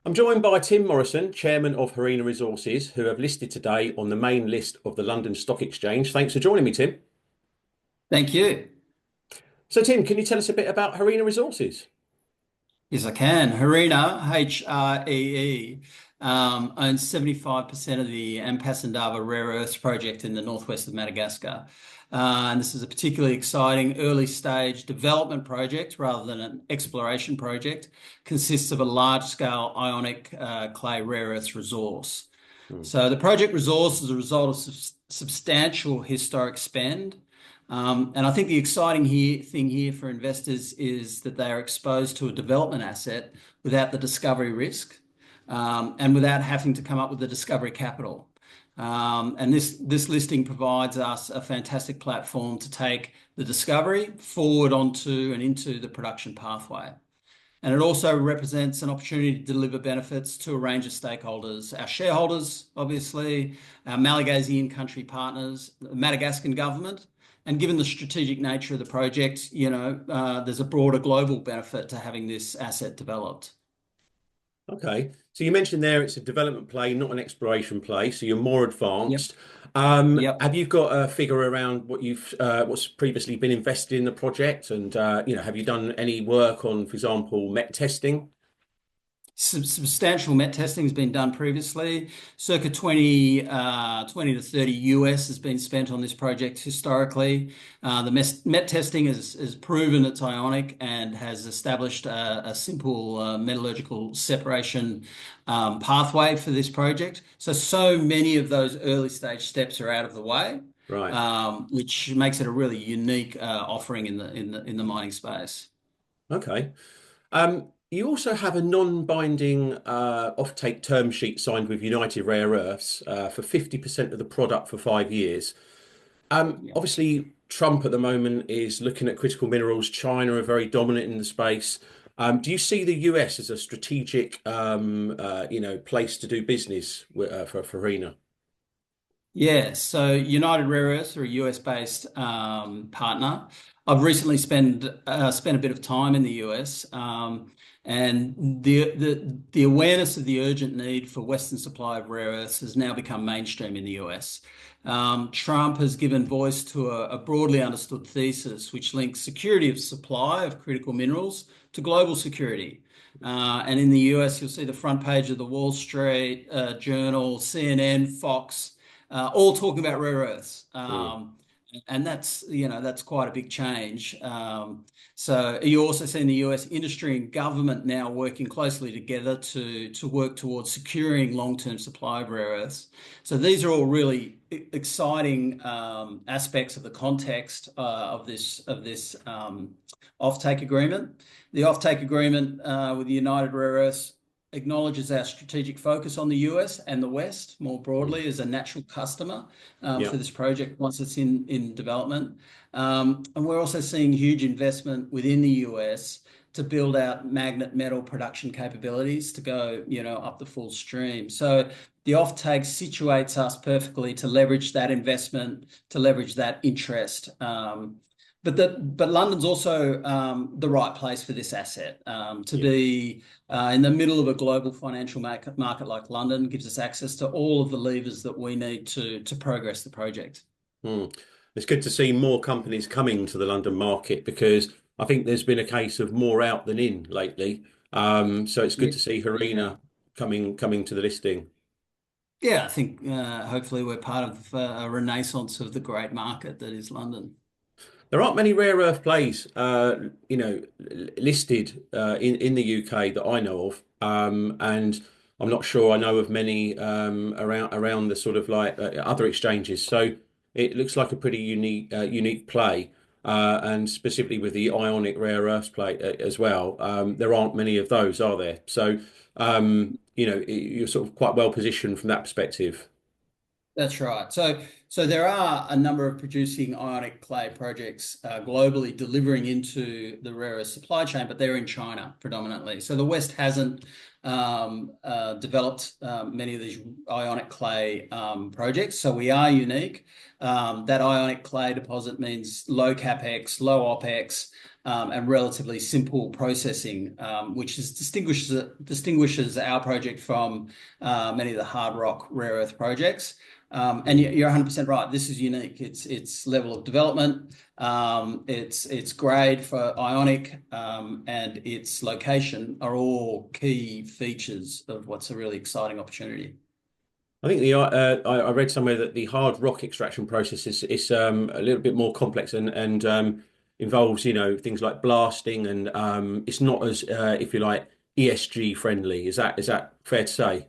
I'm joined by Tim Morrison, Chairman of Harena Resources, who have listed today on the main list of the London Stock Exchange. Thanks for joining me, Tim. Thank you. So, Tim, can you tell us a bit about Harena Resources? Yes, I can. Harena, HREE, owns 75% of the Ampasindava Rare Earths project in the northwest of Madagascar. And this is a particularly exciting early stage development project rather than an exploration project. Consists of a large scale ionic clay rare earths resource. Hmm. So the project resource is a result of substantial historic spend. And I think the exciting thing here for investors is that they are exposed to a development asset without the discovery risk, and without having to come up with the discovery capital. And this listing provides us a fantastic platform to take the discovery forward onto and into the production pathway. And it also represents an opportunity to deliver benefits to a range of stakeholders, our shareholders, obviously, our Malagasy country partners, the Madagascan government. And given the strategic nature of the project, there's a broader global benefit to having this asset developed. Okay. So you mentioned there it's a development play, not an exploration play. So you're more Yep. advanced. Yep. Have you got a figure around what's previously been invested in the project, and have you done any work on, for example, met testing? Substantial met testing has been done previously. Circa 20 to 30 US has been spent on this project historically. The met testing has proven it's ionic and has established a simple metallurgical separation pathway for this project. So many of those early stage steps are out of the way, Right. which makes it a really unique offering in the mining space. Okay. You also have a non-binding offtake term sheet signed with United Rare Earths for 50% of the product for 5 years. Obviously, Trump at the moment is looking at critical minerals. China are very dominant in the space. Do you see the US as a strategic, place to do business for Harena? Yeah, so United Rare Earths are a US-based partner. I've recently spent a bit of time in the US, and the awareness of the urgent need for Western supply of rare earths has now become mainstream in the US. Trump has given voice to a broadly understood thesis which links security of supply of critical minerals to global security. And in the US, you'll see the front page of the Wall Street Journal, CNN, Fox, all talking about rare earths. Mm. And that's quite a big change. So you also see in the US industry and government now working closely together to work towards securing long-term supply of rare earths. So these are all really exciting aspects of the context of this offtake agreement. The offtake agreement with the United Rare Earths acknowledges our strategic focus on the US and the West more Mm. broadly as a natural customer Yeah. for this project once it's in development. And we're also seeing huge investment within the US to build out magnet metal production capabilities to go, up the full stream. So the offtake situates us perfectly to leverage that investment, to leverage that interest. But London's also the right place for this asset. To Yeah. be in the middle of a global financial market like London gives us access to all of the levers that we need to progress the project. Mm. It's good to see more companies coming to the London market because I think there's been a case of more out than in lately. So it's good Yeah, to see yeah, Harena coming to the listing. yeah. I think hopefully we're part of a renaissance of the great market that is London. There aren't many rare earth plays, listed in the UK that I know of, and I'm not sure I know of many around the sort of like other exchanges. So it looks like a pretty unique play, and specifically with the ionic rare earths play as well. There aren't many of those, are there? So you're sort of quite well positioned from that perspective. That's right. So So there are a number of producing ionic clay projects globally delivering into the rare earth supply chain, but they're in China predominantly. So the West hasn't developed many of these ionic clay projects. So we are unique. That ionic clay deposit means low capex, low opex, and relatively simple processing, which distinguishes our project from many of the hard rock rare earth projects. And you're 100% right. This is unique. Its level of development, its grade for ionic, and its location are all key features of what's a really exciting opportunity. I think I read somewhere that the hard rock extraction process is a little bit more complex and involves things like blasting and it's not as if you like ESG friendly. Is that fair to say?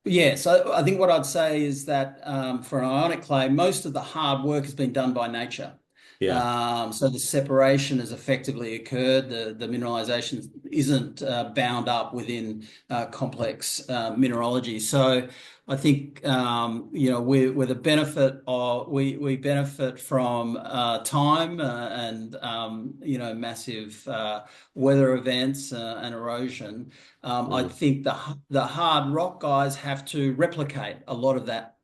Yeah, so I think what I'd say is that for an ionic clay, most of the hard work has been done by nature. Yeah, So the separation has effectively occurred. The mineralization isn't bound up within complex mineralogy. So I think we're the benefit of we benefit from time and massive weather events and erosion. I mm, think the hard rock guys have to replicate a lot of that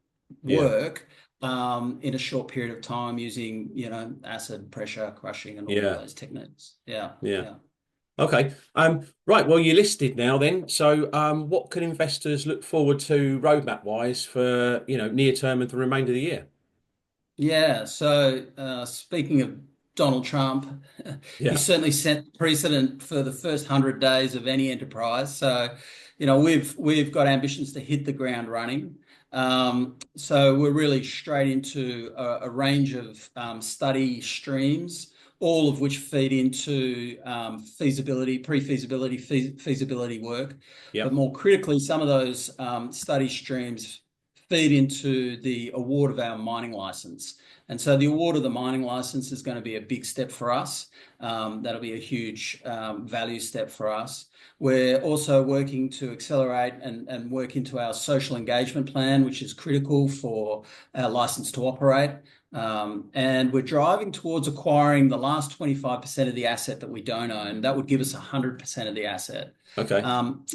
yeah, work in a short period of time using, acid pressure crushing and all of yeah, those techniques. Yeah, yeah. yeah. Okay. Right. Well, you're listed now then. So, what can investors look forward to roadmap wise for, near term and the remainder of the year? Yeah, so speaking of Donald Trump, he Yeah. certainly set precedent for the first 100 days of any enterprise. So, we've got ambitions to hit the ground running. So we're really straight into a range of study streams, all of which feed into feasibility, pre-feasibility, feasibility work. But Yep. more critically, some of those study streams feed into the award of our mining license. And so the award of the mining license is going to be a big step for us. That'll be a huge value step for us. We're also working to accelerate and work into our social engagement plan, which is critical for our license to operate. And we're driving towards acquiring the last 25% of the asset that we don't own. That would give us 100% of the asset. Okay.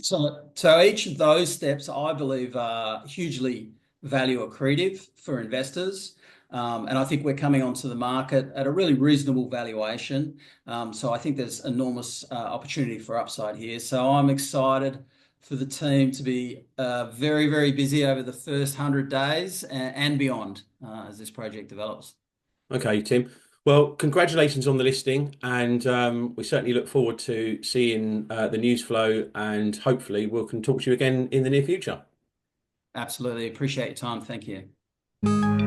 So each of those steps, I believe, are hugely value accretive for investors. And I think we're coming onto the market at a really reasonable valuation. So I think there's enormous opportunity for upside here. So I'm excited for the team to be very, very busy over the first 100 days and beyond as this project develops. Okay, Tim. Well, congratulations on the listing, and we certainly look forward to seeing the news flow, and hopefully we can talk to you again in the near future. Absolutely. Appreciate your time. Thank you.